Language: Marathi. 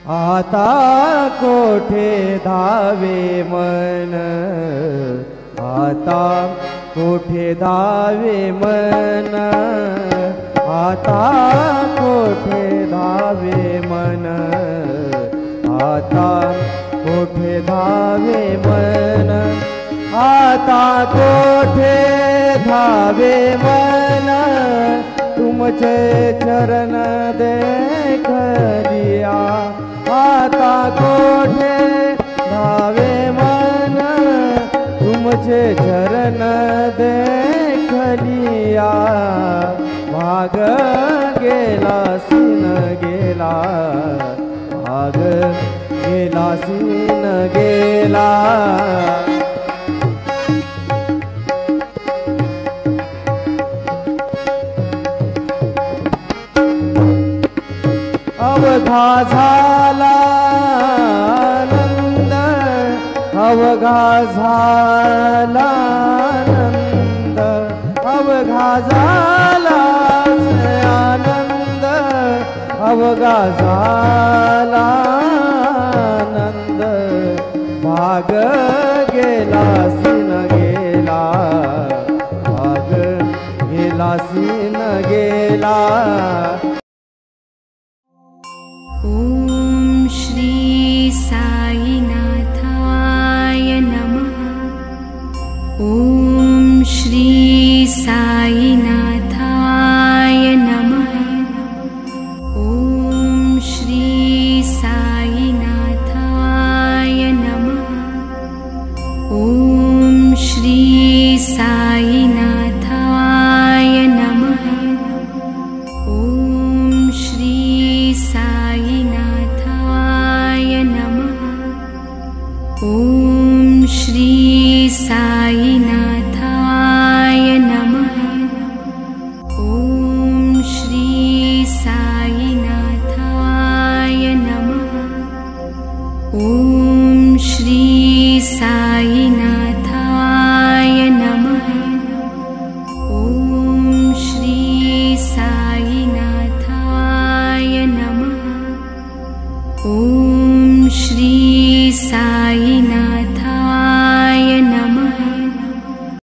आता कोठे धावे मन, आता कोठे धावे मन, आता कोठे धावे मन, आता कोठे धावे मन, आता कोठे धावे मन, तुमचे चरण देख लिया, आता कोठे धावे मन, तुमचे चरण देख लिया, भाग गेला सीन गेला, भाग गेला सीन गेला। अवघा झाला आनंद, अवघा झाला आनंद, अवघा झाला आनंद, अवघा झाला आनंद, भाग गेला सीन गेला, भाग गेला सीन गेला। ओम श्री साईनाथाय नमः। ओम श्री साईनाथाय नमः। ओम श्री साईनाथाय नमः। ओम श्री साईनाथाय नमः। ओम श्री साईनाथाय नमः। ओम श्री साईनाथाय नमः। ओम श्री साईनाथाय नमः। ओम श्री साईनाथ